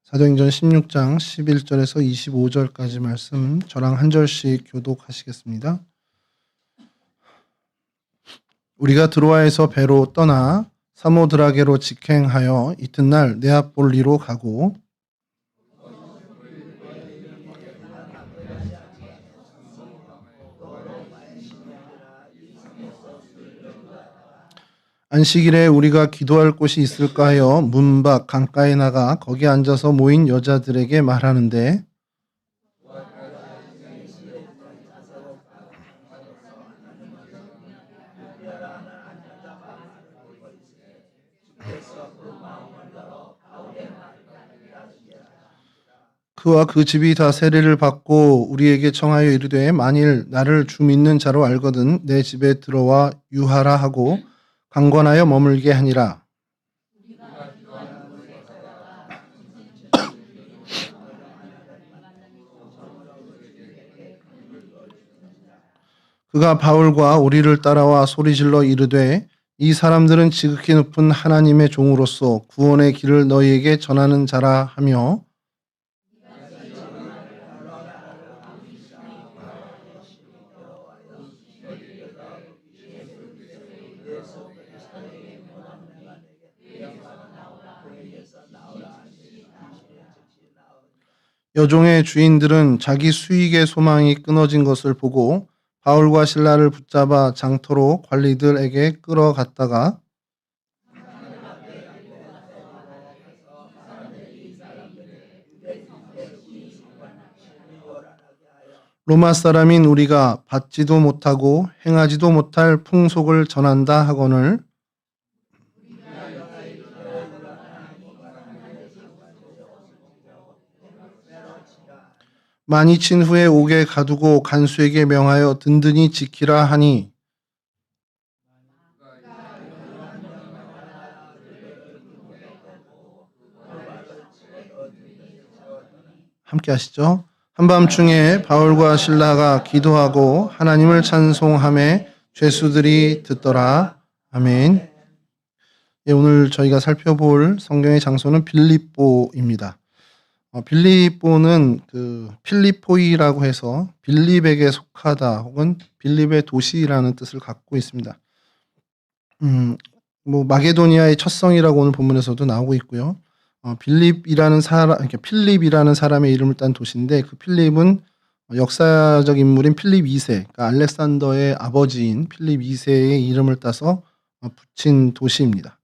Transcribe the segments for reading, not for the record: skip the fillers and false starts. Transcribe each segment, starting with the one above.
사도행전 16장 11절에서 25절까지 말씀 저랑 한 절씩 교독하시겠습니다. 우리가 드로아에서 배로 떠나 사모드라게로 직행하여 이튿날 네아폴리로 가고 안식일에 우리가 기도할 곳이 있을까 하여 문 밖 강가에 나가 거기 앉아서 모인 여자들에게 말하는데 그와 그 집이 다 세례를 받고 우리에게 청하여 이르되 만일 나를 주 믿는 자로 알거든 내 집에 들어와 유하라 하고 강권하여 머물게 하니라. 그가 바울과 우리를 따라와 소리질러 이르되 이 사람들은 지극히 높은 하나님의 종으로서 구원의 길을 너희에게 전하는 자라 하며 여종의 주인들은 자기 수익의 소망이 끊어진 것을 보고 바울과 실라를 붙잡아 장터로 관리들에게 끌어갔다가 로마 사람인 우리가 받지도 못하고 행하지도 못할 풍속을 전한다 하거늘 많이 친 후에 옥에 가두고 간수에게 명하여 든든히 지키라 하니 함께 하시죠. 한밤중에 바울과 실라가 기도하고 하나님을 찬송하며 죄수들이 듣더라. 아멘. 예, 오늘 저희가 살펴볼 성경의 장소는 빌립보입니다. 빌립보는 그 필리포이라고 해서 빌립에게 속하다 혹은 빌립의 도시라는 뜻을 갖고 있습니다. 마게도니아의 첫 성이라고 오늘 본문에서도 나오고 있고요. 빌립이라는 사람, 이렇게 필립이라는 사람의 이름을 딴 도시인데 그 필립은 역사적 인물인 필립 2세, 그러니까 알렉산더의 아버지인 필립 2세의 이름을 따서 붙인 도시입니다.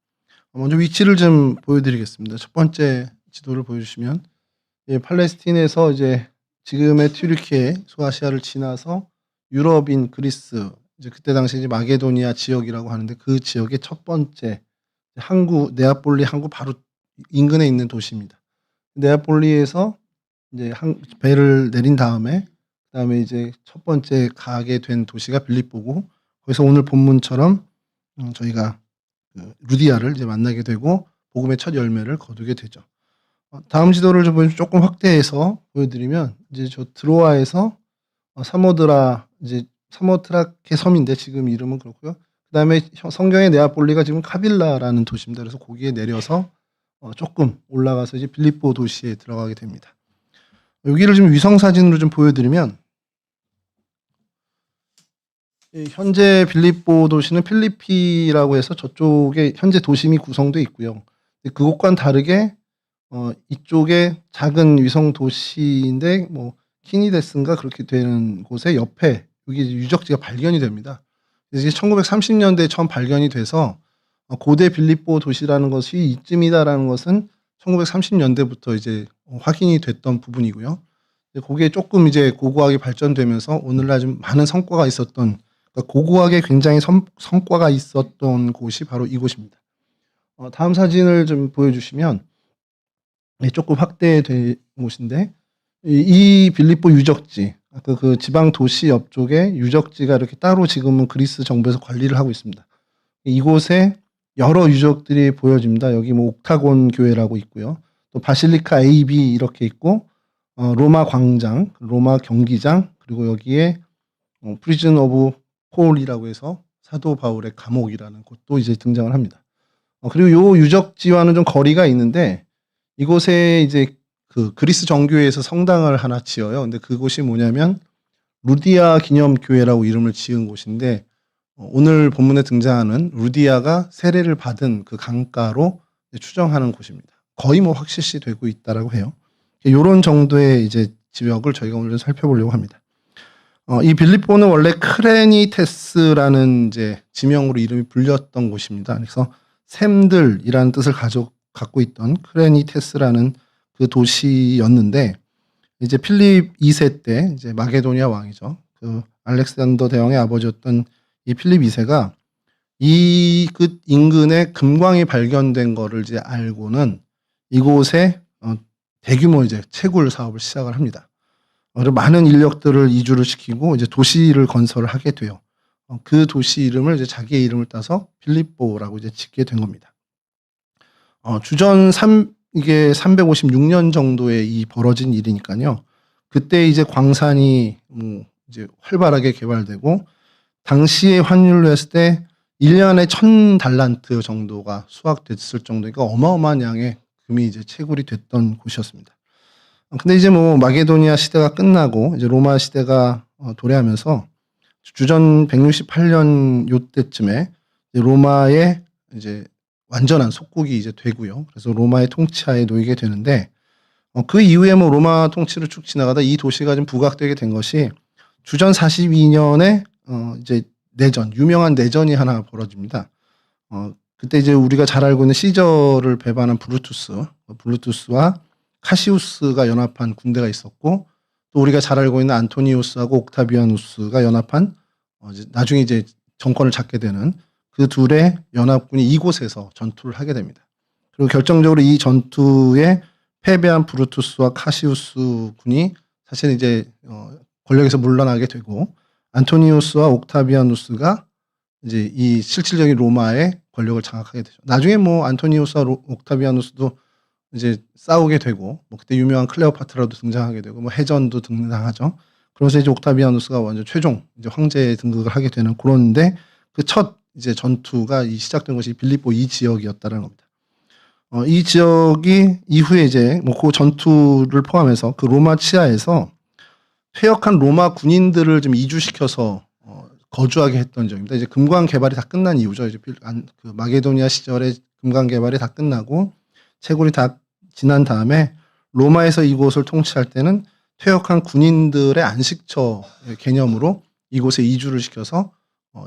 먼저 위치를 좀 보여드리겠습니다. 첫 번째 지도를 보여주시면 팔레스틴에서 이제 지금의 튀르키예, 소아시아를 지나서 유럽인 그리스, 이제 그때 당시 이제 마게도니아 지역이라고 하는데 그 지역의 첫 번째 항구 네아폴리 항구 바로 인근에 있는 도시입니다. 네아폴리에서 이제 배를 내린 다음에 그다음에 이제 첫 번째 가게 된 도시가 빌립보고 거기서 오늘 본문처럼 저희가 루디아를 이제 만나게 되고 복음의 첫 열매를 거두게 되죠. 다음 지도를 좀 조금 확대해서 보여드리면 이제 저 드로아에서 사모드라 이제 사모트라케 섬인데 지금 이름은 그렇고요. 그다음에 성경의 네아폴리가 지금 카빌라라는 도시입니다. 그래서 거기에 내려서 조금 올라가서 이제 빌립보 도시에 들어가게 됩니다. 여기를 좀 위성 사진으로 좀 보여드리면 현재 빌립보 도시는 필리피라고 해서 저쪽에 현재 도심이 구성되어 있고요. 그곳과는 다르게 이쪽에 작은 위성 도시인데 키니데스인가 그렇게 되는 곳에 옆에 여기 유적지가 발견이 됩니다. 이게 1930년대에 처음 발견이 돼서 고대 빌립보 도시라는 것이 이쯤이다라는 것은 1930년대부터 이제 확인이 됐던 부분이고요. 거기에 조금 이제 고고하게 발전되면서 오늘날 좀 많은 성과가 있었던 그러니까 고고하게 굉장히 성과가 있었던 곳이 바로 이곳입니다. 다음 사진을 좀 보여주시면 조금 확대된 곳인데 이 빌립보 유적지 아까 그 지방 도시 옆쪽에 유적지가 이렇게 따로 지금은 그리스 정부에서 관리를 하고 있습니다. 이곳에 여러 유적들이 보여집니다. 여기 옥타곤 교회라고 있고요. 또 바실리카 AB 이렇게 있고 로마 광장, 로마 경기장 그리고 여기에 프리즌 오브 폴이라고 해서 사도 바울의 감옥이라는 곳도 이제 등장을 합니다. 그리고 요 유적지와는 좀 거리가 있는데 이곳에 이제 그 그리스 정교회에서 성당을 하나 지어요. 근데 그곳이 뭐냐면 루디아 기념교회라고 이름을 지은 곳인데 오늘 본문에 등장하는 루디아가 세례를 받은 그 강가로 추정하는 곳입니다. 거의 뭐 확실시 되고 있다라고 해요. 요런 정도의 이제 지역을 저희가 오늘 살펴보려고 합니다. 이 빌립보는 원래 크레니테스라는 이제 지명으로 이름이 불렸던 곳입니다. 그래서 샘들이라는 뜻을 갖고 있던 크레니테스라는 그 도시였는데 이제 필립 2세 때 이제 마게도니아 왕이죠. 그 알렉산더 대왕의 아버지였던 이 필립 2세가 이 그 인근에 금광이 발견된 거를 이제 알고는 이곳에 대규모 이제 채굴 사업을 시작을 합니다. 그리고 많은 인력들을 이주를 시키고 이제 도시를 건설을 하게 돼요. 그 도시 이름을 이제 자기의 이름을 따서 빌립보라고 이제 짓게 된 겁니다. 주전 이게 356년 정도에 이 벌어진 일이니까요. 그때 이제 광산이 이제 활발하게 개발되고 당시의 환율로 했을 때 1년에 1000달란트 정도가 수확됐을 정도니까 어마어마한 양의 금이 이제 채굴이 됐던 곳이었습니다. 근데 이제 뭐 마게도니아 시대가 끝나고 이제 로마 시대가 도래하면서 주전 168년 요때쯤에 로마의 이제 완전한 속국이 이제 되고요. 그래서 로마의 통치하에 놓이게 되는데 그 이후에 뭐 로마 통치를 쭉 지나가다 이 도시가 좀 부각되게 된 것이 주전 42년에 이제 내전, 유명한 내전이 하나 벌어집니다. 그때 이제 우리가 잘 알고 있는 시저를 배반한 브루투스와 카시우스가 연합한 군대가 있었고 또 우리가 잘 알고 있는 안토니우스하고 옥타비아누스가 연합한 나중에 이제 정권을 잡게 되는 그 둘의 연합군이 이곳에서 전투를 하게 됩니다. 그리고 결정적으로 이 전투에 패배한 브루투스와 카시우스 군이 사실 이제 권력에서 물러나게 되고 안토니우스와 옥타비아누스가 이제 이 실질적인 로마의 권력을 장악하게 되죠. 나중에 뭐 안토니우스와 옥타비아누스도 이제 싸우게 되고 뭐 그때 유명한 클레오파트라도 등장하게 되고 뭐 해전도 등장하죠. 그래서 이제 옥타비아누스가 완전 최종 이제 황제에 등극을 하게 되는 그런데 그 첫 이제 전투가 시작된 것이 빌립보 이 지역이었다는 겁니다. 이 지역이 이후에 이제 뭐 그 전투를 포함해서 그 로마 치하에서 퇴역한 로마 군인들을 좀 이주시켜서 거주하게 했던 지역입니다. 이제 금광 개발이 다 끝난 이후죠. 이제 그 마게도니아 시절에 금광 개발이 다 끝나고 채굴이 다 지난 다음에 로마에서 이곳을 통치할 때는 퇴역한 군인들의 안식처 개념으로 이곳에 이주를 시켜서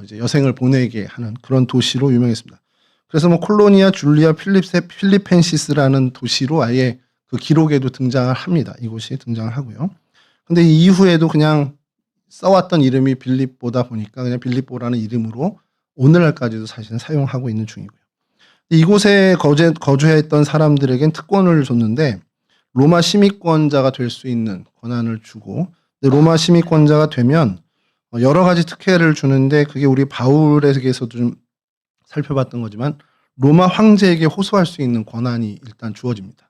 이제 여생을 보내게 하는 그런 도시로 유명했습니다. 그래서 뭐 콜로니아 줄리아 필리펜시스라는 도시로 아예 그 기록에도 등장을 합니다. 이곳이 등장을 하고요. 근데 이후에도 그냥 써왔던 이름이 빌립보다 보니까 그냥 빌립보라는 이름으로 오늘날까지도 사실은 사용하고 있는 중이고요. 이곳에 거주했던 사람들에겐 특권을 줬는데 로마 시민권자가 될 수 있는 권한을 주고 로마 시민권자가 되면 여러 가지 특혜를 주는데 그게 우리 바울에게서도 좀 살펴봤던 거지만 로마 황제에게 호소할 수 있는 권한이 일단 주어집니다.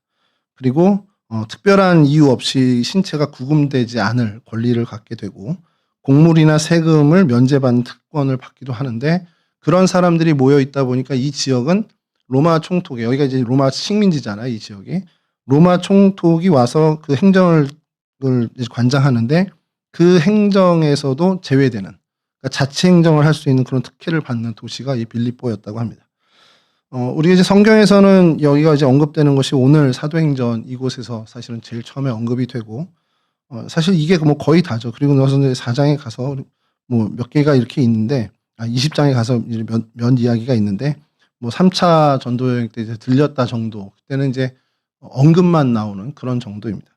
그리고 특별한 이유 없이 신체가 구금되지 않을 권리를 갖게 되고 곡물이나 세금을 면제받는 특권을 받기도 하는데 그런 사람들이 모여 있다 보니까 이 지역은 로마 총독이 여기가 이제 로마 식민지잖아요. 이 지역이 로마 총독이 와서 그 행정을 관장하는데 그 행정에서도 제외되는 그러니까 자치 행정을 할 수 있는 그런 특혜를 받는 도시가 이 빌립보였다고 합니다. 우리가 이제 성경에서는 여기가 이제 언급되는 것이 오늘 사도행전 이곳에서 사실은 제일 처음에 언급이 되고 사실 이게 뭐 거의 다죠. 그리고 나서 이제 4장에 가서 뭐 몇 개가 이렇게 있는데 20장에 가서 몇 이야기가 있는데 뭐 3차 전도 여행 때 이제 들렸다 정도 그때는 이제 언급만 나오는 그런 정도입니다.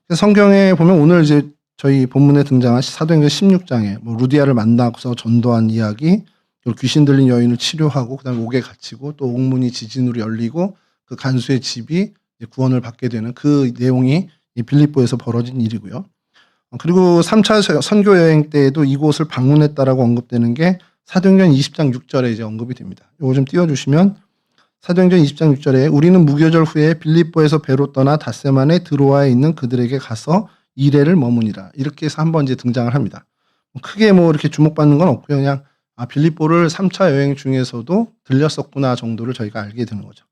그래서 성경에 보면 오늘 이제 저희 본문에 등장한 사도행전 16장에 뭐 루디아를 만나서 전도한 이야기, 그리고 귀신 들린 여인을 치료하고 그다음에 옥에 갇히고 또 옥문이 지진으로 열리고 그 간수의 집이 구원을 받게 되는 그 내용이 이 빌립보에서 벌어진 일이고요. 그리고 3차 선교 여행 때에도 이곳을 방문했다라고 언급되는 게 사도행전 20장 6절에 이제 언급이 됩니다. 이거 좀 띄워주시면 사도행전 20장 6절에 우리는 무교절 후에 빌립보에서 배로 떠나 닷새만에 드로아에 있는 그들에게 가서 이래를 머무니라. 이렇게 해서 한번 이제 등장을 합니다. 크게 뭐 이렇게 주목받는 건 없고요. 그냥 빌립보를 3차 여행 중에서도 들렸었구나 정도를 저희가 알게 되는 거죠.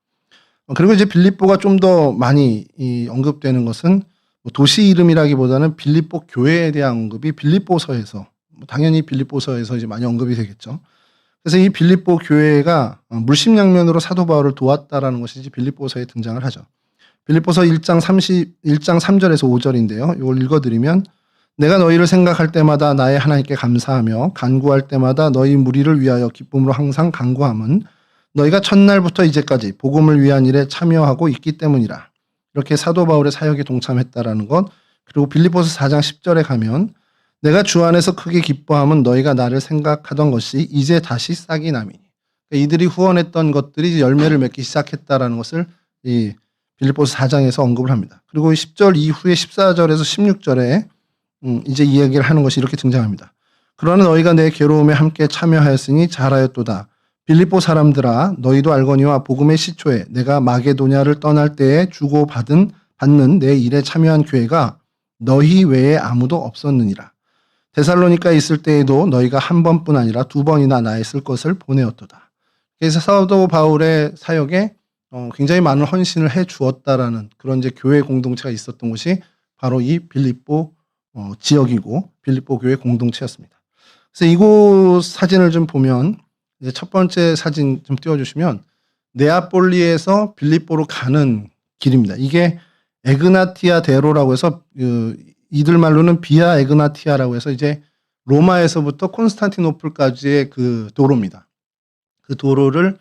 그리고 이제 빌립보가 좀 더 많이 언급되는 것은 뭐 도시 이름이라기보다는 빌립보 교회에 대한 언급이 빌립보서에서 당연히 빌립보서에서 이제 많이 언급이 되겠죠. 그래서 이 빌립보 교회가 물심양면으로 사도 바울을 도왔다라는 것이 이제 빌립보서에 등장을 하죠. 빌립보서 1장 3절에서 5절인데요. 이걸 읽어드리면 내가 너희를 생각할 때마다 나의 하나님께 감사하며 간구할 때마다 너희 무리를 위하여 기쁨으로 항상 간구함은 너희가 첫날부터 이제까지 복음을 위한 일에 참여하고 있기 때문이라. 이렇게 사도 바울의 사역에 동참했다라는 것. 그리고 빌립보서 4장 10절에 가면 내가 주 안에서 크게 기뻐함은 너희가 나를 생각하던 것이 이제 다시 싹이 남이니. 그러니까 이들이 후원했던 것들이 열매를 맺기 시작했다라는 것을 이 빌립보서 4장에서 언급을 합니다. 그리고 10절 이후에 14절에서 16절에 이제 이 얘기를 하는 것이 이렇게 등장합니다. 그러나 너희가 내 괴로움에 함께 참여하였으니 잘하였도다. 빌립보 사람들아 너희도 알거니와 복음의 시초에 내가 마게도냐를 떠날 때에 받는 내 일에 참여한 교회가 너희 외에 아무도 없었느니라. 데살로니가에 있을 때에도 너희가 한 번뿐 아니라 두 번이나 나의 쓸 것을 보내었도다. 그래서 사도 바울의 사역에 굉장히 많은 헌신을 해 주었다라는 그런 이제 교회 공동체가 있었던 곳이 바로 이 빌립보 지역이고 빌립보 교회 공동체였습니다. 그래서 이곳 사진을 좀 보면 이제 첫 번째 사진 좀 띄워주시면 네아폴리에서 빌립보로 가는 길입니다. 이게 에그나티아 대로라고 해서 이들 말로는 비아 에그나티아라고 해서 이제 로마에서부터 콘스탄티노플까지의 그 도로입니다. 그 도로를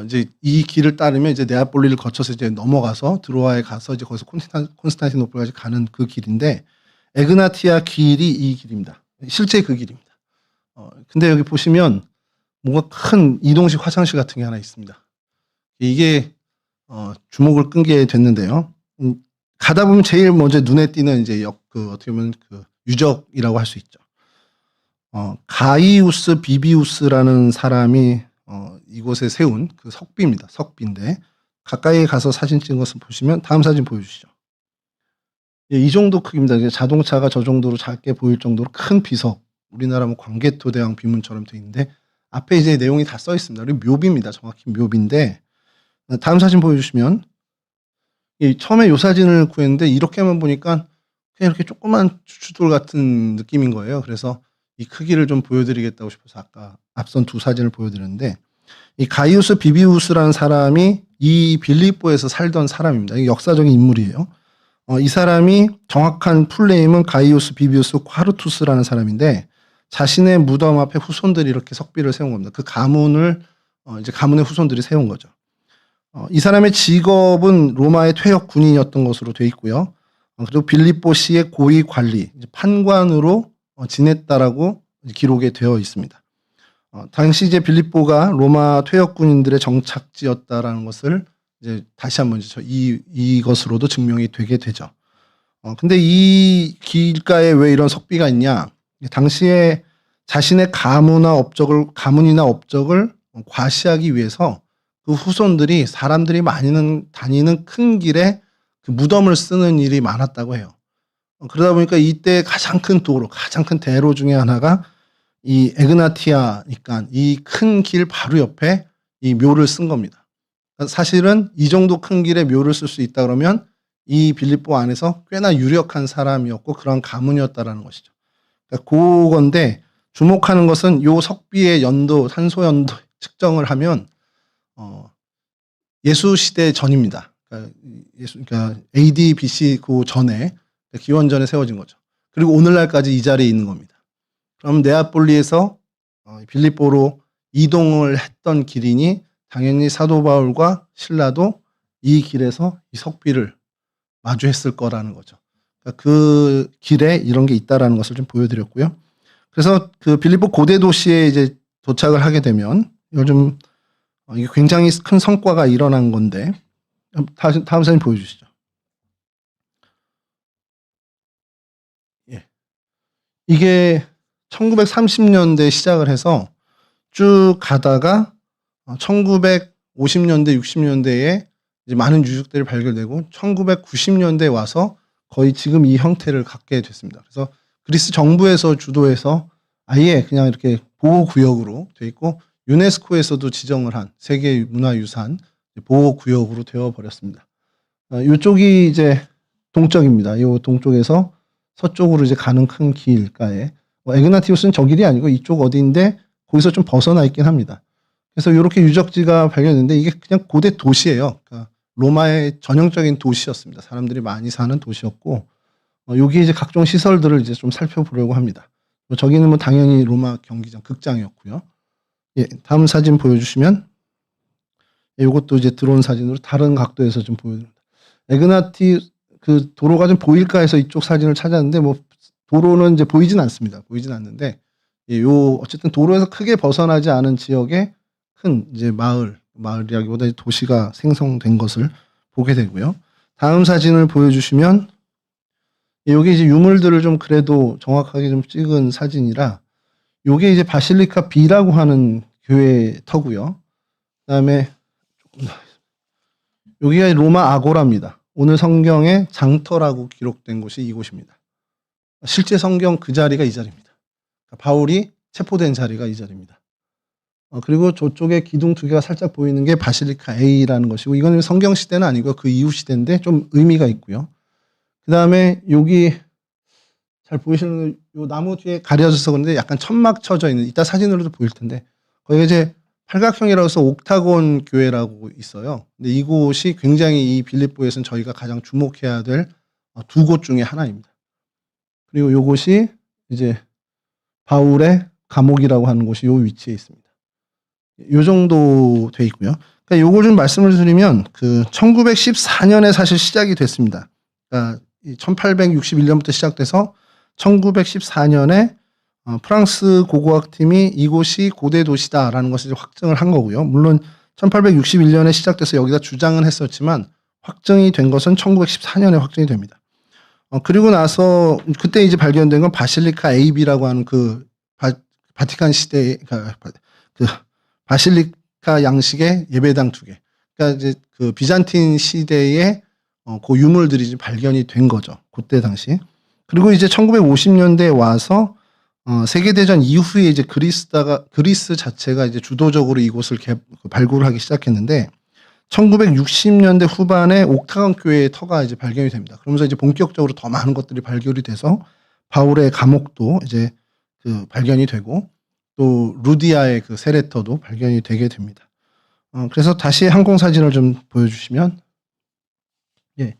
이제 이 길을 따르면 이제 네아폴리를 거쳐서 이제 넘어가서 드로아에 가서 이제 거기서 콘스탄티노플까지 가는 그 길인데 에그나티아 길이 이 길입니다. 실제 그 길입니다. 근데 여기 보시면 뭔가 큰 이동식 화장실 같은 게 하나 있습니다. 이게 주목을 끈게 됐는데요. 가다 보면 제일 먼저 눈에 띄는 이제 어떻게 보면 그 유적이라고 할 수 있죠. 가이우스 비비우스라는 사람이 이곳에 세운 그 석비입니다. 석비인데 가까이 가서 사진 찍은 것을 보시면 다음 사진 보여주시죠. 예, 이 정도 크기입니다. 자동차가 저 정도로 작게 보일 정도로 큰 비석. 우리나라 뭐 광개토대왕 비문처럼 되어 있는데 앞에 이제 내용이 다 써 있습니다. 그리고 묘비입니다. 정확히 묘비인데 다음 사진 보여주시면 처음에 이 사진을 구했는데 이렇게만 보니까 그냥 이렇게 조그만 추추돌 같은 느낌인 거예요. 그래서 이 크기를 좀 보여드리겠다고 싶어서 아까 앞선 두 사진을 보여드렸는데 이 가이우스 비비우스라는 사람이 이 빌립보에서 살던 사람입니다. 이게 역사적인 인물이에요. 이 사람이 정확한 풀네임은 가이우스 비비우스 콰르투스라는 사람인데 자신의 무덤 앞에 후손들이 이렇게 석비를 세운 겁니다. 그 가문을 이제 가문의 후손들이 세운 거죠. 이 사람의 직업은 로마의 퇴역 군인이었던 것으로 되어 있고요. 그리고 빌립보시의 고위 관리, 판관으로 지냈다라고 기록에 되어 있습니다. 당시 이제 빌립보가 로마 퇴역 군인들의 정착지였다라는 것을 이제 다시 한번 이것으로도 증명이 되게 되죠. 근데 이 길가에 왜 이런 석비가 있냐? 당시에 자신의 가문이나 업적을 과시하기 위해서 그 후손들이 사람들이 많이 다니는 큰 길에 그 무덤을 쓰는 일이 많았다고 해요. 그러다 보니까 이때 가장 큰 대로 중에 하나가 이 에그나티아니까 이 큰 길 바로 옆에 이 묘를 쓴 겁니다. 사실은 이 정도 큰 길에 묘를 쓸 수 있다 그러면 이 빌립보 안에서 꽤나 유력한 사람이었고 그런 가문이었다라는 것이죠. 그러니까 그건데 주목하는 것은 요 석비의 산소 연도 측정을 하면 예수 시대 전입니다. 그러니까 AD, BC 그 전에 기원전에 세워진 거죠. 그리고 오늘날까지 이 자리에 있는 겁니다. 그럼 네아폴리에서 빌립보로 이동을 했던 길이니 당연히 사도 바울과 신라도 이 길에서 이 석비를 마주했을 거라는 거죠. 그러니까 그 길에 이런 게 있다라는 것을 좀 보여드렸고요. 그래서 그 빌립보 고대 도시에 이제 도착을 하게 되면 이게 굉장히 큰 성과가 일어난 건데 다음 사진 보여주시죠. 예. 이게 1930년대 시작을 해서 쭉 가다가 1950년대, 60년대에 이제 많은 유적들이 발견되고 1990년대에 와서 거의 지금 이 형태를 갖게 됐습니다. 그래서 그리스 정부에서 주도해서 아예 그냥 이렇게 보호구역으로 돼 있고 유네스코에서도 지정을 한 세계문화유산 보호 구역으로 되어 버렸습니다. 이쪽이 이제 동쪽입니다. 이 동쪽에서 서쪽으로 이제 가는 큰 길가에 에그나티우스는 저 길이 아니고 이쪽 어디인데 거기서 좀 벗어나 있긴 합니다. 그래서 이렇게 유적지가 발견됐는데 이게 그냥 고대 도시예요. 그러니까 로마의 전형적인 도시였습니다. 사람들이 많이 사는 도시였고 여기 이제 각종 시설들을 이제 좀 살펴보려고 합니다. 저기는 뭐 당연히 로마 경기장 극장이었고요. 예, 다음 사진 보여주시면 이것도 이제 드론 사진으로 다른 각도에서 좀 보여드립니다. 에그나티 그 도로가 좀 보일까 해서 이쪽 사진을 찾았는데 뭐 도로는 이제 보이진 않습니다. 보이진 않는데 요 어쨌든 도로에서 크게 벗어나지 않은 지역에 큰 이제 마을이라기보다 도시가 생성된 것을 보게 되고요. 다음 사진을 보여주시면 여기 이제 유물들을 좀 그래도 정확하게 좀 찍은 사진이라 요게 이제 바실리카 B라고 하는 교회 터고요. 그다음에 여기가 로마 아고라입니다. 오늘 성경에 장터라고 기록된 곳이 이곳입니다. 실제 성경 그 자리가 이 자리입니다. 바울이 체포된 자리가 이 자리입니다. 그리고 저쪽에 기둥 두 개가 살짝 보이는 게 바실리카 A라는 것이고 이거는 성경 시대는 아니고 그 이후 시대인데 좀 의미가 있고요. 그 다음에 여기 잘 보이시는 요 나무 뒤에 가려져서 그런데 약간 천막 쳐져 있는 이따 사진으로도 보일 텐데 거기가 이제 팔각형이라고 해서 옥타곤 교회라고 있어요. 근데 이곳이 굉장히 이 빌립보에서는 저희가 가장 주목해야 될 두 곳 중에 하나입니다. 그리고 요곳이 이제 바울의 감옥이라고 하는 곳이 요 위치에 있습니다. 요 정도 돼 있고요. 그러니까 요걸 좀 말씀을 드리면 그 1914년에 사실 시작이 됐습니다. 그러니까 1861년부터 시작돼서 1914년에 프랑스 고고학팀이 이곳이 고대 도시다라는 것을 확증을 한 거고요. 물론 1861년에 시작돼서 여기다 주장은 했었지만 확정이 된 것은 1914년에 확정이 됩니다. 그리고 나서 그때 이제 발견된 건 바실리카 AB라고 하는 그 바티칸 시대 그 바실리카 양식의 예배당 두 개. 그러니까 이제 그 비잔틴 시대의 그 유물들이 이제 발견이 된 거죠. 그때 당시. 그리고 이제 1950년대에 와서 세계대전 이후에 이제 그리스 자체가 이제 주도적으로 이곳을 발굴하기 시작했는데 1960년대 후반에 옥타곤 교회의 터가 이제 발견이 됩니다. 그러면서 이제 본격적으로 더 많은 것들이 발견이 돼서 바울의 감옥도 이제 그 발견이 되고 또 루디아의 그 세레터도 발견이 되게 됩니다. 그래서 다시 항공 사진을 좀 보여주시면 예,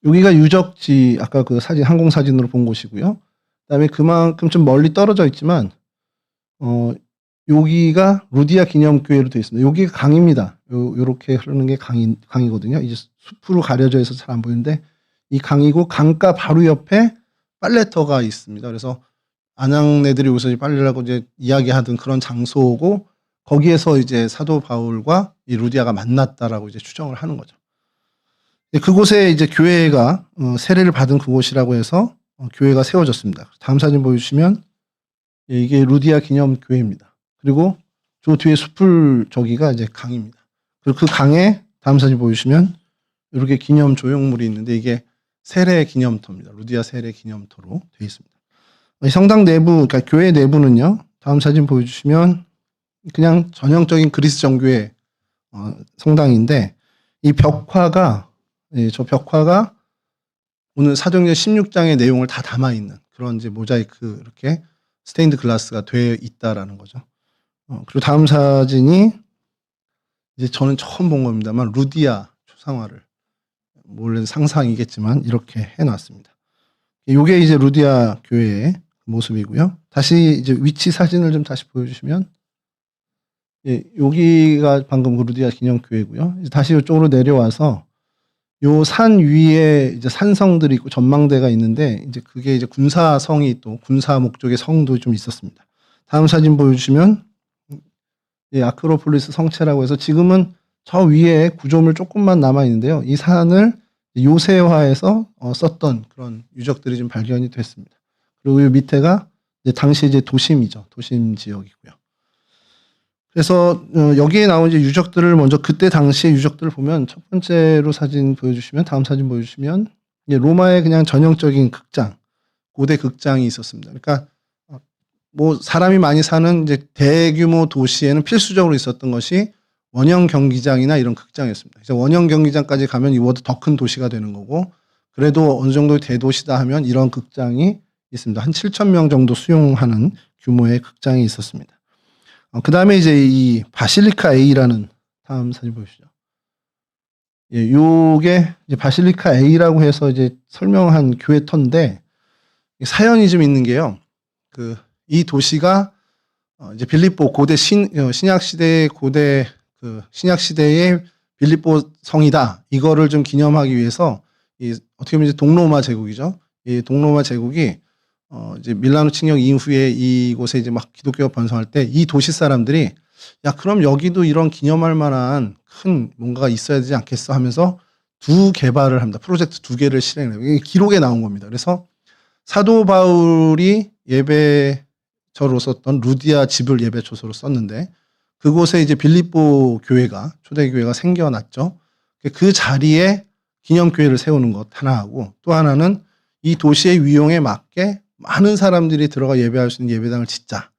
여기가 유적지 아까 그 사진 항공 사진으로 본 곳이고요. 그다음에 그만큼 좀 멀리 떨어져 있지만 여기가 루디아 기념교회로 되어 있습니다. 여기가 강입니다. 요렇게 흐르는 게 강이거든요. 이제 숲으로 가려져 있어서 잘 안 보이는데 이 강이고 강가 바로 옆에 빨래터가 있습니다. 그래서 아낙네들이 여기서 빨래를 하고 이제 이야기하던 그런 장소고 거기에서 이제 사도 바울과 이 루디아가 만났다라고 이제 추정을 하는 거죠. 그곳에 이제 교회가 세례를 받은 그곳이라고 해서 교회가 세워졌습니다. 다음 사진 보여주시면 이게 루디아 기념교회입니다. 그리고 저 뒤에 숲을 저기가 이제 강입니다. 그리고 그 강에 다음 사진 보여주시면 이렇게 기념 조형물이 있는데 이게 세례 기념터입니다. 루디아 세례 기념터로 되어 있습니다. 이 성당 내부, 그러니까 교회 내부는요. 다음 사진 보여주시면 그냥 전형적인 그리스 정교회 성당인데 이 벽화가 저 벽화가 오늘 사도행전 16장의 내용을 다 담아 있는 그런 이제 모자이크 이렇게 스테인드 글라스가 되어 있다라는 거죠. 그리고 다음 사진이 이제 저는 처음 본 겁니다만 루디아 초상화를 물론 상상이겠지만 이렇게 해놨습니다. 이게 이제 루디아 교회의 모습이고요. 다시 이제 위치 사진을 좀 다시 보여주시면 예, 여기가 방금 그 루디아 기념교회고요. 이제 다시 이쪽으로 내려와서 요 산 위에 이제 산성들이 있고 전망대가 있는데 이제 그게 이제 군사성이 또 군사 목적의 성도 좀 있었습니다. 다음 사진 보여주시면 예, 아크로폴리스 성체라고 해서 지금은 저 위에 구조물 조금만 남아 있는데요. 이 산을 요새화해서 썼던 그런 유적들이 좀 발견이 됐습니다. 그리고 이 밑에가 이제 당시 이제 도심이죠. 도심 지역이고요. 그래서 여기에 나온 이제 유적들을 먼저 그때 당시의 유적들을 보면 첫 번째로 사진 보여주시면 다음 사진 보여주시면 로마의 그냥 전형적인 극장, 고대 극장이 있었습니다. 그러니까 뭐 사람이 많이 사는 이제 대규모 도시에는 필수적으로 있었던 것이 원형 경기장이나 이런 극장이었습니다. 그래서 원형 경기장까지 가면 이보다 더 큰 도시가 되는 거고, 그래도 어느 정도 대도시다 하면 이런 극장이 있습니다. 한 7,000명 정도 수용하는 규모의 극장이 있었습니다. 그 다음에 이제 이 바실리카 A라는, 다음 사진 보시죠. 예, 요게 이제 바실리카 A라고 해서 이제 설명한 교회터인데, 사연이 좀 있는 게요. 이 도시가 이제 빌립보 고대 신약 시대의 신약 시대의 빌립보 성이다. 이거를 좀 기념하기 위해서 어떻게 보면 이제 동로마 제국이죠. 이 동로마 제국이 이제 밀라노 침략 이후에 이곳에 이제 막 기독교가 번성할 때 이 도시 사람들이 야, 그럼 여기도 이런 기념할 만한 큰 뭔가가 있어야 되지 않겠어 하면서 개발을 합니다. 프로젝트 2개를 실행해요. 이게 기록에 나온 겁니다. 그래서 사도 바울이 예배처로 썼던 루디아 집을 예배초소로 썼는데, 그곳에 이제 빌립보 교회가, 초대교회가 생겨났죠. 그 자리에 기념교회를 세우는 것 하나하고, 또 하나는 이 도시의 위용에 맞게 많은 사람들이 들어가 예배할 수 있는 예배당을 짓자.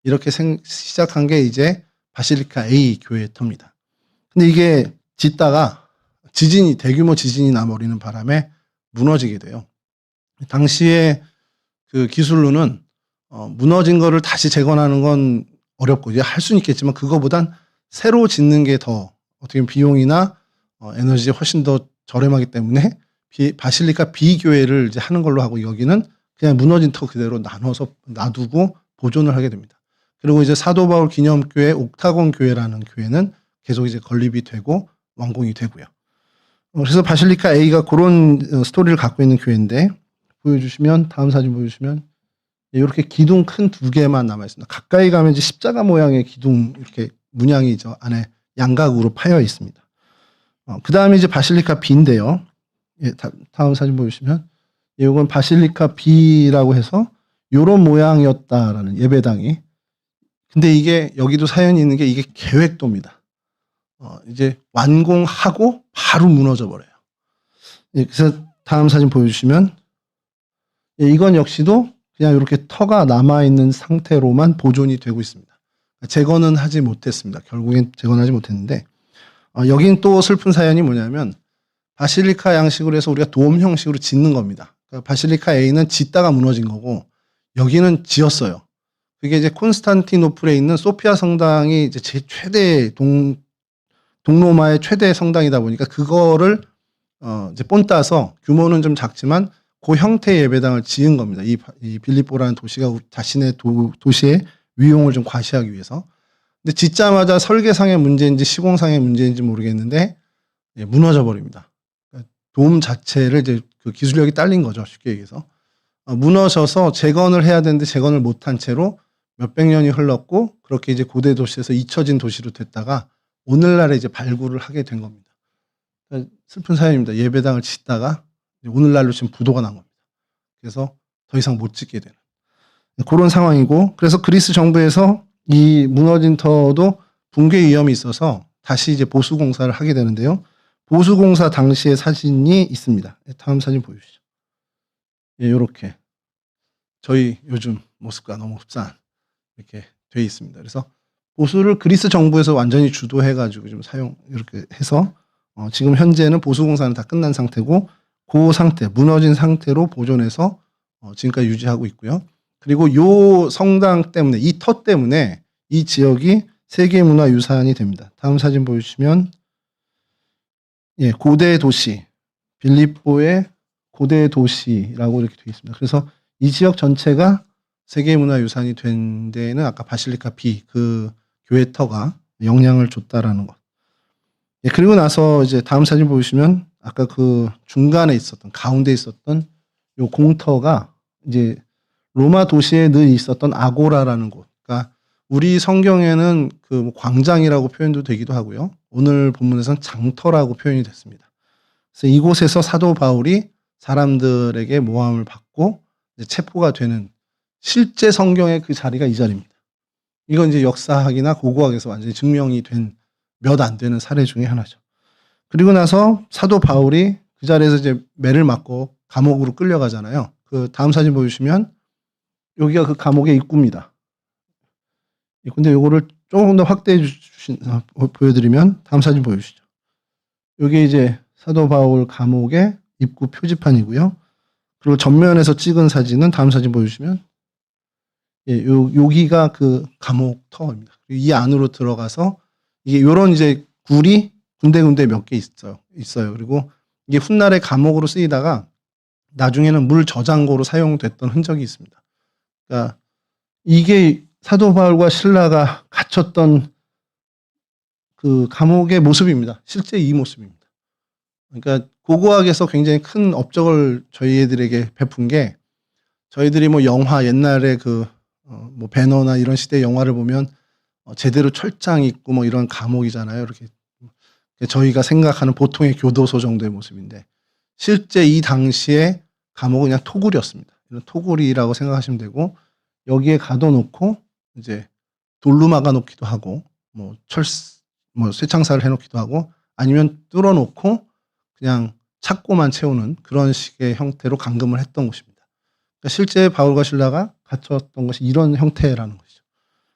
이렇게 시작한 게 이제 바실리카 A 교회터입니다. 근데 이게 짓다가 대규모 지진이 나버리는 바람에 무너지게 돼요. 당시에 그 기술로는 무너진 거를 다시 재건하는 건 어렵고, 이제 할 수는 있겠지만 그거보단 새로 짓는 게 더 어떻게 보면 비용이나 에너지가 훨씬 더 저렴하기 때문에 바실리카 B 교회를 이제 하는 걸로 하고, 여기는 그냥 무너진 터 그대로 나눠서 놔두고 보존을 하게 됩니다. 그리고 이제 사도 바울 기념교회 옥타곤 교회라는 교회는 계속 이제 건립이 되고 완공이 되고요. 그래서 바실리카 A가 그런 스토리를 갖고 있는 교회인데, 다음 사진 보여주시면 이렇게 기둥 큰 2개만 남아 있습니다. 가까이 가면 이제 십자가 모양의 기둥 이렇게 문양이 저 안에 양각으로 파여 있습니다. 그 다음에 이제 바실리카 B인데요. 예, 다음 사진 보여주시면 이건 바실리카 B라고 해서 이런 모양이었다라는 예배당이. 근데 이게 여기도 사연이 있는 게 이게 계획도입니다. 이제 완공하고 바로 무너져 버려요. 예, 그래서 다음 사진 보여주시면 예, 이건 역시도 그냥 이렇게 터가 남아있는 상태로만 보존이 되고 있습니다. 재건은 하지 못했습니다. 결국엔 재건하지 못했는데, 여긴 또 슬픈 사연이 뭐냐면 바실리카 양식으로 해서 우리가 돔 형식으로 짓는 겁니다. 그러니까 바실리카 A는 짓다가 무너진 거고, 여기는 지었어요. 그게 이제 콘스탄티노플에 있는 소피아 성당이 이제 최대 동로마의 최대 성당이다 보니까 그거를 이제 본따서 규모는 좀 작지만 그 형태의 예배당을 지은 겁니다. 이 빌립보라는 도시가 자신의 도시의 위용을 좀 과시하기 위해서. 근데 짓자마자 설계상의 문제인지 시공상의 문제인지 모르겠는데 무너져 버립니다. 그러니까 돔 자체를 이제 그 기술력이 딸린 거죠. 쉽게 얘기해서. 무너져서 재건을 해야 되는데 재건을 못한 채로 몇백 년이 흘렀고, 그렇게 이제 고대 도시에서 잊혀진 도시로 됐다가 오늘날에 이제 발굴을 하게 된 겁니다. 그러니까 슬픈 사연입니다. 예배당을 짓다가 오늘날로 지금 부도가 난 겁니다. 그래서 더 이상 못 짓게 되는 그런 상황이고, 그래서 그리스 정부에서 이 무너진 터도 붕괴 위험이 있어서 다시 이제 보수 공사를 하게 되는데요. 보수 공사 당시의 사진이 있습니다. 다음 사진 보여주시죠. 예, 이렇게 저희 요즘 모습과 너무 흡사한 이렇게 돼 있습니다. 그래서 보수를 그리스 정부에서 완전히 주도해가지고 좀 이렇게 해서 지금 현재는 보수 공사는 다 끝난 상태고, 그 상태, 무너진 상태로 보존해서 지금까지 유지하고 있고요. 그리고 요 성당 때문에, 이 터 때문에 이 지역이 세계문화유산이 됩니다. 다음 사진 보여주시면 예, 고대 도시, 빌립보의 고대 도시라고 이렇게 되어 있습니다. 그래서 이 지역 전체가 세계문화유산이 된 데에는 아까 바실리카 B 그 교회터가 영향을 줬다라는 것. 예, 그리고 나서 이제 다음 사진 보시면 아까 그 중간에 있었던, 가운데 있었던 요 공터가 이제 로마 도시에 늘 있었던 아고라라는 곳. 그러니까 우리 성경에는 그 광장이라고 표현도 되기도 하고요. 오늘 본문에서는 장터라고 표현이 됐습니다. 그래서 이곳에서 사도 바울이 사람들에게 모함을 받고 이제 체포가 되는 실제 성경의 그 자리가 이 자리입니다. 이건 이제 역사학이나 고고학에서 완전히 증명이 된 몇 안 되는 사례 중에 하나죠. 그리고 나서 사도 바울이 그 자리에서 이제 매를 맞고 감옥으로 끌려가잖아요. 그 다음 사진 보여주시면 여기가 그 감옥의 입구입니다. 근데 요거를 조금 더 확대해 보여드리면 다음 사진 보여주시죠. 이게 이제 사도 바울 감옥의 입구 표지판이고요. 그리고 전면에서 찍은 사진은 다음 사진 보여주시면 여기가 그 감옥 터입니다. 이 안으로 들어가서 이게 요런 이제 굴이 군데군데 몇 개 있어요. 그리고 이게 훗날에 감옥으로 쓰이다가 나중에는 물 저장고로 사용됐던 흔적이 있습니다. 그러니까 이게 사도 바울과 실라가 갇혔던 그 감옥의 모습입니다. 실제 이 모습입니다. 그러니까 고고학에서 굉장히 큰 업적을 저희들에게 베푼 게 저희들이 뭐 영화 옛날에 뭐 배너나 이런 시대 영화를 보면 제대로 철장 있고 뭐 이런 감옥이잖아요. 이렇게 저희가 생각하는 보통의 교도소 정도의 모습인데 실제 이 당시에 감옥은 그냥 토굴이었습니다. 이런 토굴이라고 생각하시면 되고 여기에 가둬놓고 이제 돌로 막아놓기도 하고 뭐 쇠창살을 해놓기도 하고 아니면 뚫어놓고 그냥 착고만 채우는 그런 식의 형태로 감금을 했던 곳입니다. 그러니까 실제 바울과 실라가 갇혔던 것이 이런 형태라는 것이죠.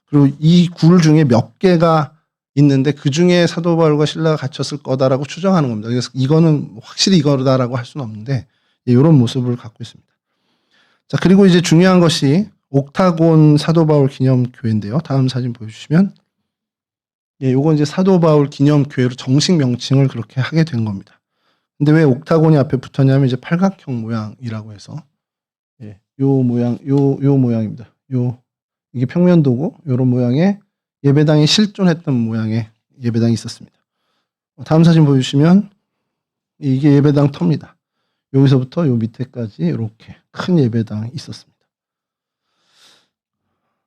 그리고 이 굴 중에 몇 개가 있는데 그 중에 사도 바울과 실라가 갇혔을 거다라고 추정하는 겁니다. 그래서 이거는 확실히 이거다라고 할 수는 없는데 이런 모습을 갖고 있습니다. 자, 그리고 이제 중요한 것이 옥타곤 사도 바울 기념교회인데요. 다음 사진 보여주시면 요건 이제 사도 바울 기념교회로 정식 명칭을 그렇게 하게 된 겁니다. 근데 왜 옥타곤이 앞에 붙었냐면 이제 팔각형 모양이라고 해서 요 모양입니다. 이게 평면도고 요런 모양의 예배당이 실존했던 모양의 예배당이 있었습니다. 다음 사진 보여주시면 이게 예배당 터입니다. 여기서부터 요 밑에까지 이렇게 큰 예배당이 있었습니다.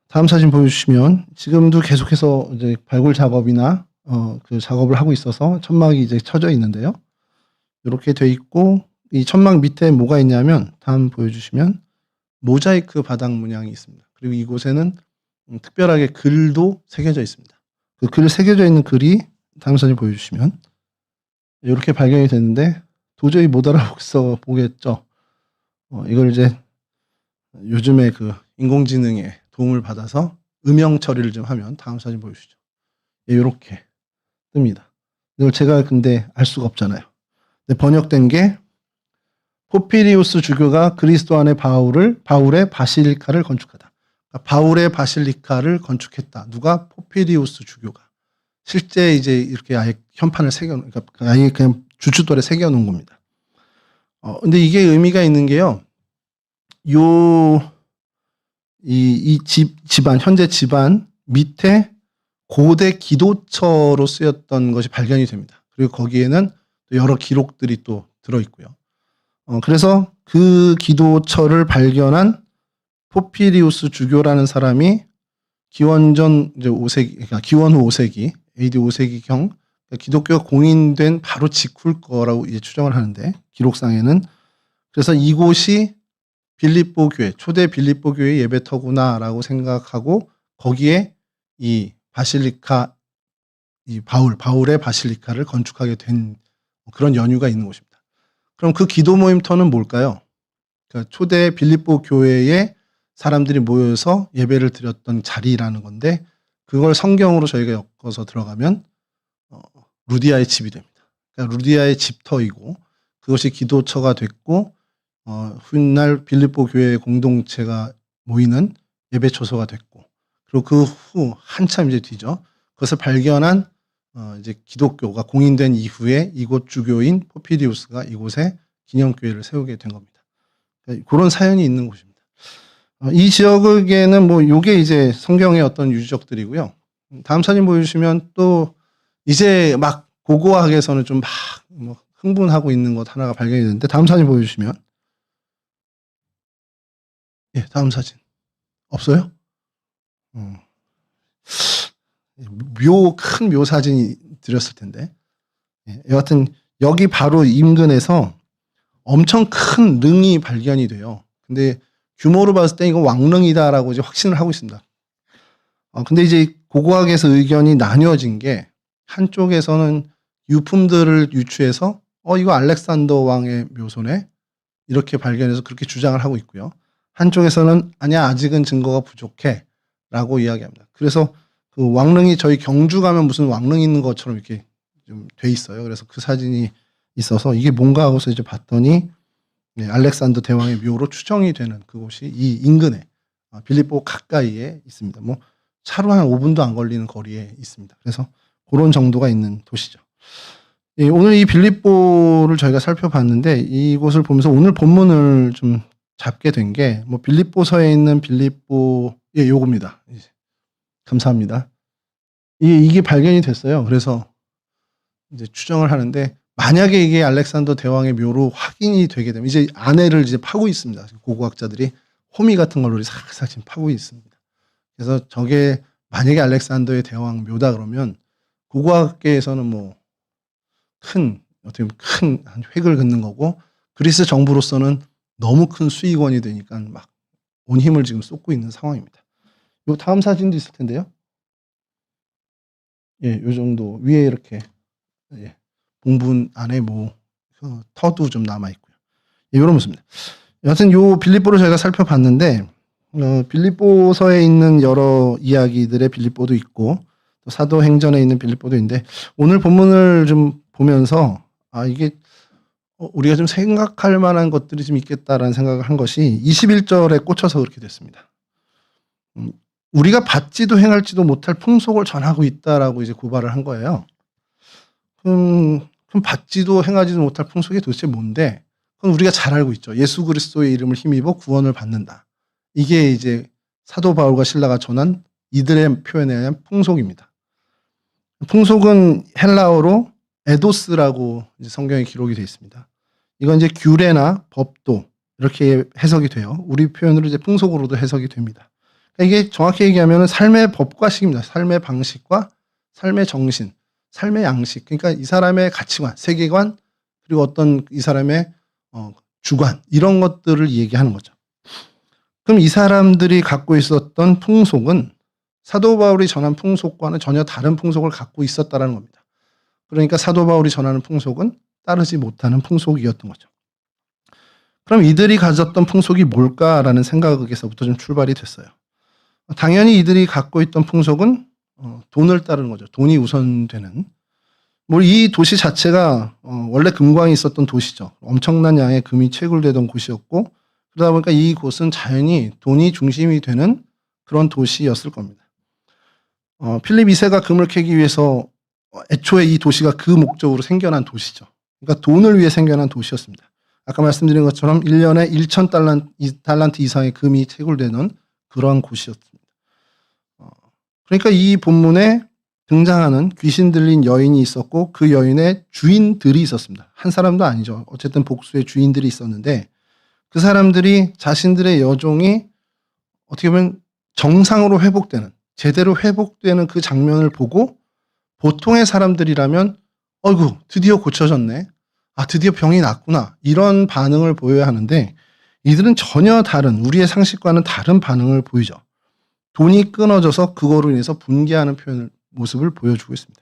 다음 사진 보여주시면 지금도 계속해서 이제 발굴 작업이나 그 작업을 하고 있어서 천막이 이제 쳐져 있는데요. 이렇게 돼 있고 이 천막 밑에 뭐가 있냐면 다음 보여주시면 모자이크 바닥 문양이 있습니다. 그리고 이곳에는 특별하게 글도 새겨져 있습니다. 그 글 새겨져 있는 글이 다음 사진 보여주시면 이렇게 발견이 됐는데 도저히 못 알아보겠죠. 이걸 이제 요즘에 그 인공지능의 도움을 받아서 음영 처리를 좀 하면 다음 사진 보여주시죠. 이렇게 뜹니다. 이걸 제가 근데 알 수가 없잖아요. 근데 번역된 게 포피리우스 주교가 그리스도 안에 바울의 바실리카를 건축하다. 그러니까 바울의 바실리카를 건축했다. 누가? 포피리우스 주교가. 실제 이제 이렇게 아예 현판을 그러니까 아예 그냥 주춧돌에 새겨놓은 겁니다. 근데 이게 의미가 있는 게요. 현재 집안 밑에 고대 기도처로 쓰였던 것이 발견이 됩니다. 그리고 거기에는 여러 기록들이 또 들어있고요. 그래서 그 기도처를 발견한 포피리우스 주교라는 사람이 기원전 이제 5세기, 그러니까 기원 후 5세기, AD 5세기경 기독교가 공인된 바로 직후일 거라고 이제 추정을 하는데 기록상에는 그래서 이곳이 빌립보 교회, 초대 빌립보 교회 예배터구나라고 생각하고 거기에 이 바실리카, 이 바울의 바실리카를 건축하게 된 그런 연유가 있는 곳입니다. 그럼 그 기도 모임터는 뭘까요? 그러니까 초대 빌립보 교회에 사람들이 모여서 예배를 드렸던 자리라는 건데 그걸 성경으로 저희가 엮어서 들어가면 루디아의 집이 됩니다. 그러니까 루디아의 집터이고 그것이 기도처가 됐고 훗날 빌립보 교회의 공동체가 모이는 예배 초소가 됐고 그리고 그 후 한참 이제 뒤죠. 그것을 발견한 이제 기독교가 공인된 이후에 이곳 주교인 포피리우스가 이곳에 기념교회를 세우게 된 겁니다. 그러니까 그런 사연이 있는 곳입니다. 이 지역에는 뭐 요게 이제 성경의 어떤 유적들이고요. 다음 사진 보여주시면 또 이제 막 고고학에서는 좀 막 흥분하고 있는 것 하나가 발견이 되는데 다음 사진 보여주시면 다음 사진 없어요? 큰 묘 사진이 드렸을 텐데 여하튼 여기 바로 인근에서 엄청 큰 릉이 발견이 돼요. 근데 규모로 봤을 때 이거 왕릉이다라고 이제 확신을 하고 있습니다. 근데 이제 고고학에서 의견이 나뉘어진 게 한쪽에서는 유품들을 유추해서 이거 알렉산더 왕의 묘소네 이렇게 발견해서 그렇게 주장을 하고 있고요. 한쪽에서는 아니야 아직은 증거가 부족해 라고 이야기합니다. 그래서 그 왕릉이 저희 경주 가면 무슨 왕릉 있는 것처럼 이렇게 좀 돼 있어요. 그래서 그 사진이 있어서 이게 뭔가 하고서 이제 봤더니 알렉산더 대왕의 묘로 추정이 되는 그곳이 이 인근에 빌립보 가까이에 있습니다. 뭐 차로 한 5분도 안 걸리는 거리에 있습니다. 그래서 그런 정도가 있는 도시죠. 오늘 이 빌립보를 저희가 살펴봤는데 이곳을 보면서 오늘 본문을 좀 잡게 된 게 뭐 빌립보서에 있는 빌립보 요겁니다. 감사합니다. 이게 발견이 됐어요. 그래서 이제 추정을 하는데 만약에 이게 알렉산더 대왕의 묘로 확인이 되게 되면 이제 안에를 이제 파고 있습니다. 고고학자들이 호미 같은 걸로 싹싹 지금 파고 있습니다. 그래서 저게 만약에 알렉산더의 대왕 묘다 그러면 고고학계에서는 뭐 어떻게 보면 큰 획을 긋는 거고 그리스 정부로서는 너무 큰 수익원이 되니까 막 온 힘을 지금 쏟고 있는 상황입니다. 요 다음 사진도 있을 텐데요. 요 정도 위에 이렇게 봉분 안에 뭐 터도 좀 남아 있고요. 이런 모습입니다. 여하튼 요 빌립보를 저희가 살펴봤는데 빌립보서에 있는 여러 이야기들의 빌립보도 있고 또 사도행전에 있는 빌립보도 있는데 오늘 본문을 좀 보면서 이게 우리가 좀 생각할 만한 것들이 좀 있겠다라는 생각을 한 것이 21절에 꽂혀서 그렇게 됐습니다. 우리가 받지도 행할지도 못할 풍속을 전하고 있다라고 이제 고발을 한 거예요. 그럼 받지도 행하지도 못할 풍속이 도대체 뭔데? 그건 우리가 잘 알고 있죠. 예수 그리스도의 이름을 힘입어 구원을 받는다. 이게 이제 사도 바울과 실라가 전한 이들의 표현에 의한 풍속입니다. 풍속은 헬라어로 에도스라고 이제 성경에 기록이 되어 있습니다. 이건 이제 규례나 법도 이렇게 해석이 돼요. 우리 표현으로 이제 풍속으로도 해석이 됩니다. 그러니까 이게 정확히 얘기하면 삶의 법과식입니다. 삶의 방식과 삶의 정신, 삶의 양식. 그러니까 이 사람의 가치관, 세계관, 그리고 어떤 이 사람의 주관 이런 것들을 얘기하는 거죠. 그럼 이 사람들이 갖고 있었던 풍속은 사도 바울이 전한 풍속과는 전혀 다른 풍속을 갖고 있었다는 겁니다. 그러니까 사도 바울이 전하는 풍속은 따르지 못하는 풍속이었던 거죠. 그럼 이들이 가졌던 풍속이 뭘까라는 생각에서부터 좀 출발이 됐어요. 당연히 이들이 갖고 있던 풍속은 돈을 따르는 거죠. 돈이 우선되는. 뭐 이 도시 자체가 원래 금광이 있었던 도시죠. 엄청난 양의 금이 채굴되던 곳이었고 그러다 보니까 이 곳은 자연히 돈이 중심이 되는 그런 도시였을 겁니다. 필립 2세가 금을 캐기 위해서 애초에 이 도시가 그 목적으로 생겨난 도시죠. 그러니까 돈을 위해 생겨난 도시였습니다. 아까 말씀드린 것처럼 1년에 1,000달란트 이상의 금이 채굴되는 그러한 곳이었습니다. 그러니까 이 본문에 등장하는 귀신 들린 여인이 있었고 그 여인의 주인들이 있었습니다. 한 사람도 아니죠. 어쨌든 복수의 주인들이 있었는데 그 사람들이 자신들의 여종이 어떻게 보면 정상으로 회복되는 제대로 회복되는 그 장면을 보고 보통의 사람들이라면 어이구 드디어 고쳐졌네. 드디어 병이 낫구나. 이런 반응을 보여야 하는데 이들은 전혀 다른 우리의 상식과는 다른 반응을 보이죠. 돈이 끊어져서 그거로 인해서 분개하는 모습을 보여주고 있습니다.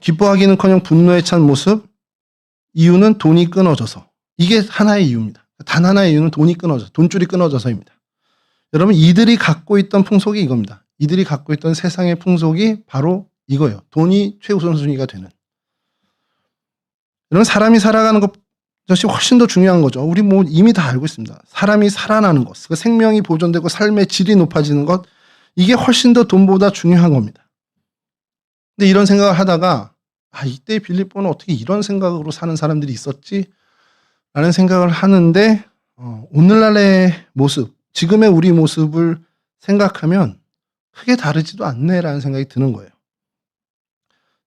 기뻐하기는커녕 분노에 찬 모습, 이유는 돈이 끊어져서. 이게 하나의 이유입니다. 단 하나의 이유는 돈줄이 끊어져서입니다. 여러분 이들이 갖고 있던 풍속이 이겁니다. 이들이 갖고 있던 세상의 풍속이 바로 이거예요. 돈이 최우선순위가 되는. 여러분 사람이 살아가는 것이 훨씬 더 중요한 거죠. 우리 뭐 이미 다 알고 있습니다. 사람이 살아나는 것, 그 생명이 보존되고 삶의 질이 높아지는 것, 이게 훨씬 더 돈보다 중요한 겁니다. 근데 이런 생각을 하다가 이때 빌립보는 어떻게 이런 생각으로 사는 사람들이 있었지? 라는 생각을 하는데 오늘날의 모습, 지금의 우리 모습을 생각하면 크게 다르지도 않네라는 생각이 드는 거예요.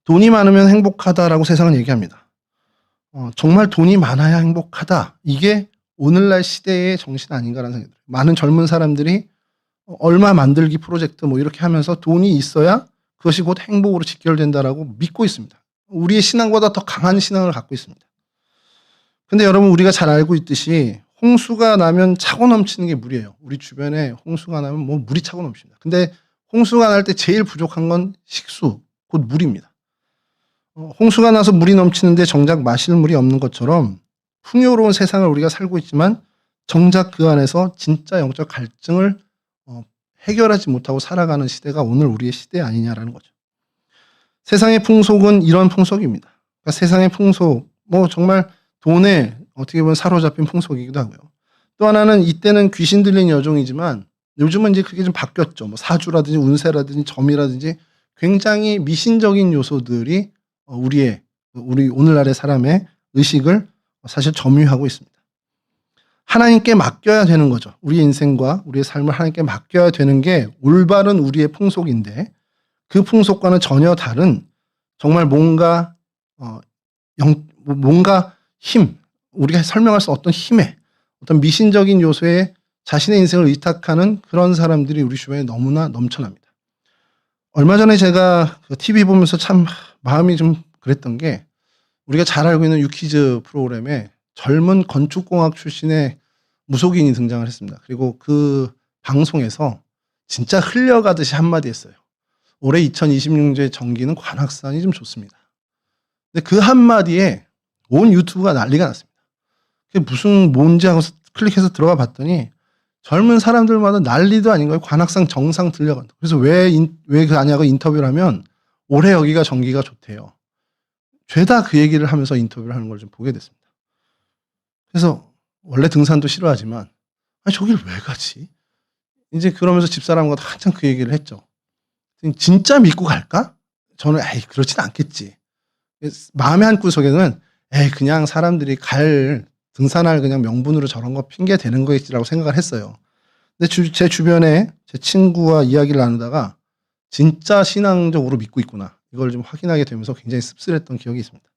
돈이 많으면 행복하다라고 세상은 얘기합니다. 정말 돈이 많아야 행복하다. 이게 오늘날 시대의 정신 아닌가라는 생각이 들어요. 많은 젊은 사람들이 얼마 만들기 프로젝트 뭐 이렇게 하면서 돈이 있어야 그것이 곧 행복으로 직결된다라고 믿고 있습니다. 우리의 신앙보다 더 강한 신앙을 갖고 있습니다. 근데 여러분 우리가 잘 알고 있듯이 홍수가 나면 차고 넘치는 게 물이에요. 우리 주변에 홍수가 나면 뭐 물이 차고 넘칩니다. 근데 홍수가 날 때 제일 부족한 건 식수, 곧 물입니다. 홍수가 나서 물이 넘치는데 정작 마실 물이 없는 것처럼 풍요로운 세상을 우리가 살고 있지만 정작 그 안에서 진짜 영적 갈증을 해결하지 못하고 살아가는 시대가 오늘 우리의 시대 아니냐라는 거죠. 세상의 풍속은 이런 풍속입니다. 그러니까 세상의 풍속, 정말 돈에 어떻게 보면 사로잡힌 풍속이기도 하고요. 또 하나는 이때는 귀신 들린 여종이지만 요즘은 이제 그게 좀 바뀌었죠. 사주라든지 운세라든지 점이라든지 굉장히 미신적인 요소들이 우리 오늘날의 사람의 의식을 사실 점유하고 있습니다. 하나님께 맡겨야 되는 거죠. 우리의 인생과 우리의 삶을 하나님께 맡겨야 되는 게 올바른 우리의 풍속인데 그 풍속과는 전혀 다른 정말 뭔가 우리가 설명할 수 없는 힘의 어떤 미신적인 요소에 자신의 인생을 의탁하는 그런 사람들이 우리 주변에 너무나 넘쳐납니다. 얼마 전에 제가 TV 보면서 참 마음이 좀 그랬던 게 우리가 잘 알고 있는 유퀴즈 프로그램에 젊은 건축공학 출신의 무속인이 등장을 했습니다. 그리고 그 방송에서 진짜 흘려가듯이 한마디 했어요. 올해 2026년도에 전기는 관악산이 좀 좋습니다. 근데 그 한마디에 온 유튜브가 난리가 났습니다. 그게 뭔지 하고 클릭해서 들어가 봤더니 젊은 사람들마다 난리도 아닌 거예요. 관악산 정상 들려간다. 그래서 왜 그 아냐고 인터뷰를 하면 올해 여기가 전기가 좋대요. 죄다 그 얘기를 하면서 인터뷰를 하는 걸 좀 보게 됐습니다. 그래서 원래 등산도 싫어하지만 저길 왜 가지? 이제 그러면서 집사람과 한참 그 얘기를 했죠. 진짜 믿고 갈까? 저는 그렇진 않겠지. 마음의 한구석에는 그냥 사람들이 등산할 그냥 명분으로 저런 거 핑계 대는 거겠지라고 생각을 했어요. 근데 제 주변에 제 친구와 이야기를 나누다가 진짜 신앙적으로 믿고 있구나. 이걸 좀 확인하게 되면서 굉장히 씁쓸했던 기억이 있습니다.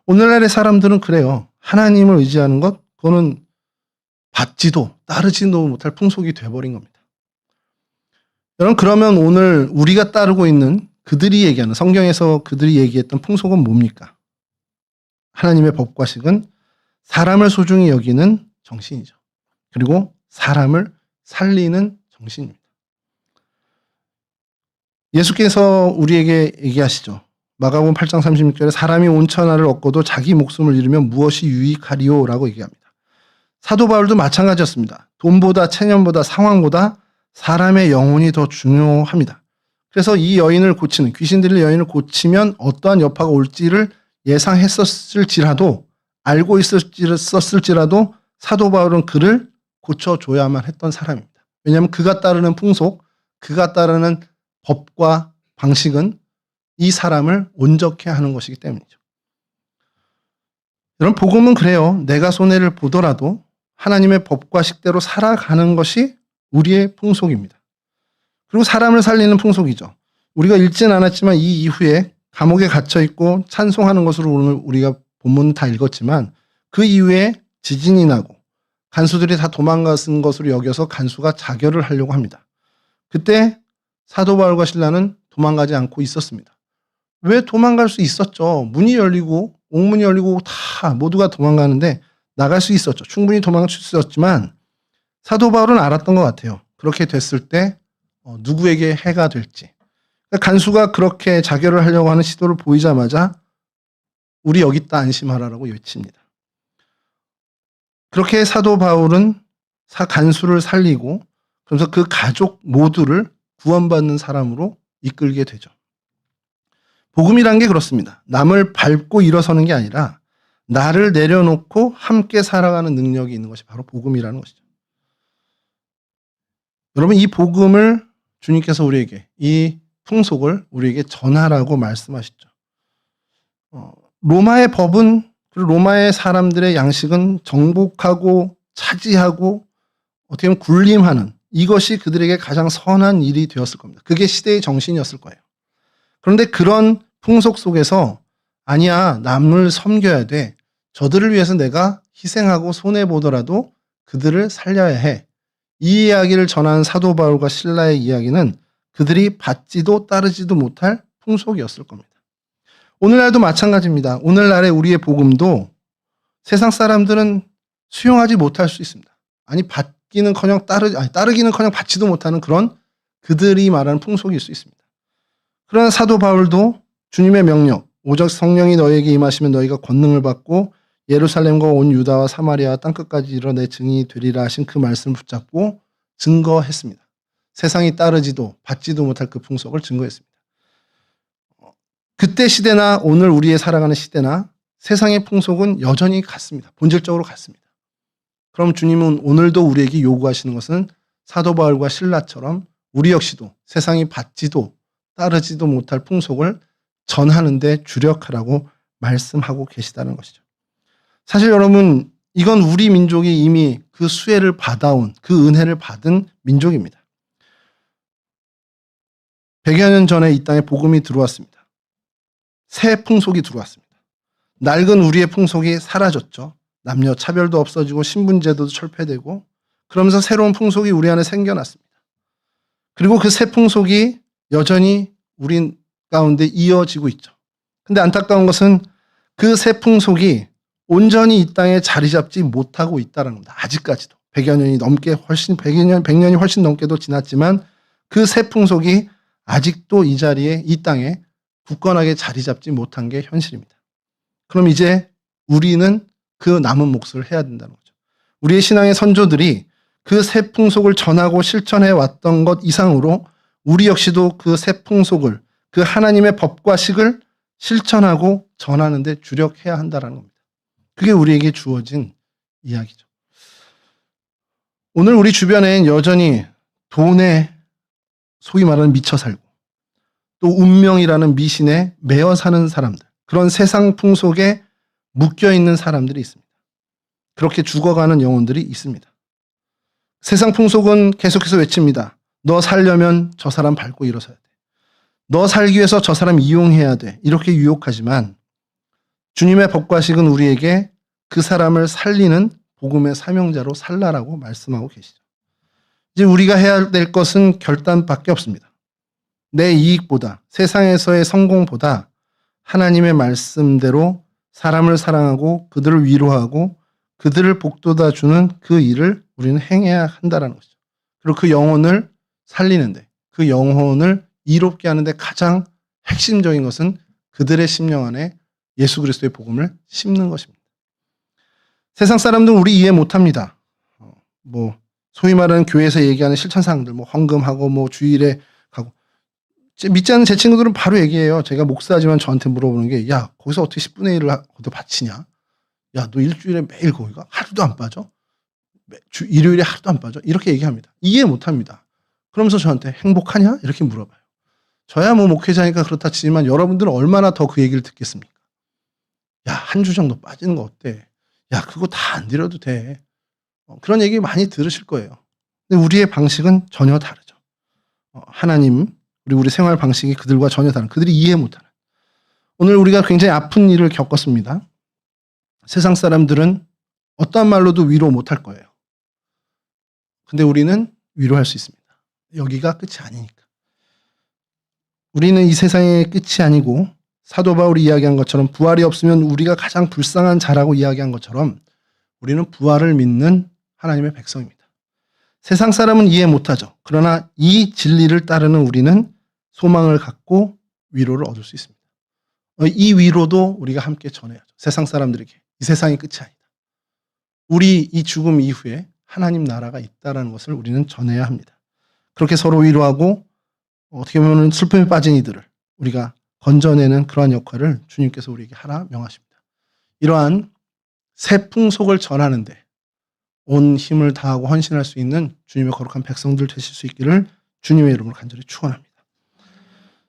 오늘날의 사람들은 그래요. 하나님을 의지하는 것, 그거는 받지도 따르지도 못할 풍속이 돼버린 겁니다. 여러분, 그러면 오늘 우리가 따르고 있는 그들이 얘기하는 성경에서 그들이 얘기했던 풍속은 뭡니까? 하나님의 법과식은 사람을 소중히 여기는 정신이죠. 그리고 사람을 살리는 정신입니다. 예수께서 우리에게 얘기하시죠. 마가복음 8장 36절에 사람이 온천하를 얻고도 자기 목숨을 잃으면 무엇이 유익하리요? 라고 얘기합니다. 사도 바울도 마찬가지였습니다. 돈보다 체념보다 상황보다 사람의 영혼이 더 중요합니다. 그래서 이 여인을 고치는, 귀신 들린 여인을 고치면 어떠한 여파가 올지를 예상했었을지라도, 알고 있었을지라도 사도 바울은 그를 고쳐줘야만 했던 사람입니다. 왜냐하면 그가 따르는 풍속, 그가 따르는 법과 방식은 이 사람을 온전케 하는 것이기 때문이죠. 여러분, 복음은 그래요. 내가 손해를 보더라도 하나님의 법과 식대로 살아가는 것이 우리의 풍속입니다. 그리고 사람을 살리는 풍속이죠. 우리가 읽진 않았지만 이 이후에 감옥에 갇혀있고 찬송하는 것으로 오늘 우리가 본문 다 읽었지만 그 이후에 지진이 나고 간수들이 다 도망갔은 것으로 여겨서 간수가 자결을 하려고 합니다. 그때 사도 바울과 실라는 도망가지 않고 있었습니다. 왜 도망갈 수 있었죠? 문이 열리고 옥문이 열리고 다 모두가 도망가는데 나갈 수 있었죠. 충분히 도망칠 수 있었지만 사도 바울은 알았던 것 같아요. 그렇게 됐을 때 누구에게 해가 될지. 간수가 그렇게 자결을 하려고 하는 시도를 보이자마자 우리 여기 있다 안심하라라고 외칩니다. 그렇게 사도 바울은 간수를 살리고 그래서 그 가족 모두를 구원받는 사람으로 이끌게 되죠. 복음이란 게 그렇습니다. 남을 밟고 일어서는 게 아니라 나를 내려놓고 함께 살아가는 능력이 있는 것이 바로 복음이라는 것이죠. 여러분, 이 복음을 주님께서 우리에게, 이 풍속을 우리에게 전하라고 말씀하시죠. 로마의 법은, 그리고 로마의 사람들의 양식은 정복하고 차지하고 어떻게 보면 군림하는, 이것이 그들에게 가장 선한 일이 되었을 겁니다. 그게 시대의 정신이었을 거예요. 그런데 그런 풍속 속에서 아니야, 남을 섬겨야 돼. 저들을 위해서 내가 희생하고 손해보더라도 그들을 살려야 해. 이 이야기를 전하는 사도 바울과 실라의 이야기는 그들이 받지도 따르지도 못할 풍속이었을 겁니다. 오늘날도 마찬가지입니다. 오늘날의 우리의 복음도 세상 사람들은 수용하지 못할 수 있습니다. 받기는커녕 따르기는커녕 받지도 못하는 그런 그들이 말하는 풍속일 수 있습니다. 그러나 사도 바울도 주님의 명령, 오직 성령이 너에게 임하시면 너희가 권능을 받고 예루살렘과 온 유다와 사마리아 땅끝까지 이르러 내 증인이 되리라 하신 그 말씀을 붙잡고 증거했습니다. 세상이 따르지도 받지도 못할 그 풍속을 증거했습니다. 그때 시대나 오늘 우리의 살아가는 시대나 세상의 풍속은 여전히 같습니다. 본질적으로 같습니다. 그럼 주님은 오늘도 우리에게 요구하시는 것은 사도 바울과 실라처럼 우리 역시도 세상이 받지도 따르지도 못할 풍속을 전하는 데 주력하라고 말씀하고 계시다는 것이죠. 사실 여러분, 이건 우리 민족이 이미 그 수혜를 받아온, 그 은혜를 받은 민족입니다. 100여 년 전에 이 땅에 복음이 들어왔습니다. 새 풍속이 들어왔습니다. 낡은 우리의 풍속이 사라졌죠. 남녀 차별도 없어지고 신분제도도 철폐되고 그러면서 새로운 풍속이 우리 안에 생겨났습니다. 그리고 그 새 풍속이 여전히 우리 가운데 이어지고 있죠. 근데 안타까운 것은 그 새 풍속이 온전히 이 땅에 자리 잡지 못하고 있다는 겁니다. 아직까지도 100여 년이 넘게 훨씬 100년이 훨씬 넘게도 지났지만 그 새 풍속이 아직도 이 자리에 이 땅에 굳건하게 자리 잡지 못한 게 현실입니다. 그럼 이제 우리는 그 남은 몫을 해야 된다는 거죠. 우리의 신앙의 선조들이 그 새 풍속을 전하고 실천해 왔던 것 이상으로 우리 역시도 그 새 풍속을, 그 하나님의 법과 식을 실천하고 전하는 데 주력해야 한다는 겁니다. 그게 우리에게 주어진 이야기죠. 오늘 우리 주변엔 여전히 돈에 소위 말하는 미쳐 살고 또 운명이라는 미신에 매어 사는 사람들, 그런 세상 풍속에 묶여 있는 사람들이 있습니다. 그렇게 죽어가는 영혼들이 있습니다. 세상 풍속은 계속해서 외칩니다. 너 살려면 저 사람 밟고 일어서야 돼. 너 살기 위해서 저 사람 이용해야 돼. 이렇게 유혹하지만 주님의 법과 식은 우리에게 그 사람을 살리는 복음의 사명자로 살라라고 말씀하고 계시죠. 이제 우리가 해야 될 것은 결단밖에 없습니다. 내 이익보다, 세상에서의 성공보다 하나님의 말씀대로 사람을 사랑하고 그들을 위로하고 그들을 복돋아 주는 그 일을 우리는 행해야 한다는 것이죠. 그리고 그 영혼을 살리는데, 그 영혼을 이롭게 하는데 가장 핵심적인 것은 그들의 심령 안에 예수 그리스도의 복음을 심는 것입니다. 세상 사람들은 우리 이해 못합니다. 소위 말하는 교회에서 얘기하는 실천사항들, 헌금하고 주일에 가고. 믿지 않는 제 친구들은 바로 얘기해요. 제가 목사지만 저한테 물어보는 게, 야, 거기서 어떻게 10분의 1을 거기다 바치냐? 야, 너 일주일에 매일 거기가? 하루도 안 빠져? 일요일에 하루도 안 빠져? 이렇게 얘기합니다. 이해 못합니다. 그러면서 저한테 행복하냐? 이렇게 물어봐요. 저야 목회자니까 그렇다 치지만 여러분들은 얼마나 더 그 얘기를 듣겠습니까? 야, 한 주 정도 빠지는 거 어때? 야, 그거 다 안 드려도 돼. 그런 얘기 많이 들으실 거예요. 근데 우리의 방식은 전혀 다르죠. 하나님, 그리고 우리 생활 방식이 그들과 전혀 다른, 그들이 이해 못하는. 오늘 우리가 굉장히 아픈 일을 겪었습니다. 세상 사람들은 어떠한 말로도 위로 못할 거예요. 근데 우리는 위로할 수 있습니다. 여기가 끝이 아니니까. 우리는 이 세상의 끝이 아니고 사도 바울이 이야기한 것처럼 부활이 없으면 우리가 가장 불쌍한 자라고 이야기한 것처럼 우리는 부활을 믿는 하나님의 백성입니다. 세상 사람은 이해 못하죠. 그러나 이 진리를 따르는 우리는 소망을 갖고 위로를 얻을 수 있습니다. 이 위로도 우리가 함께 전해야죠. 세상 사람들에게. 이 세상이 끝이 아니다. 우리 이 죽음 이후에 하나님 나라가 있다는 것을 우리는 전해야 합니다. 그렇게 서로 위로하고 어떻게 보면 슬픔에 빠진 이들을 우리가 건져내는 그러한 역할을 주님께서 우리에게 하라 명하십니다. 이러한 새 풍속을 전하는데 온 힘을 다하고 헌신할 수 있는 주님의 거룩한 백성들 되실 수 있기를 주님의 이름으로 간절히 축원합니다.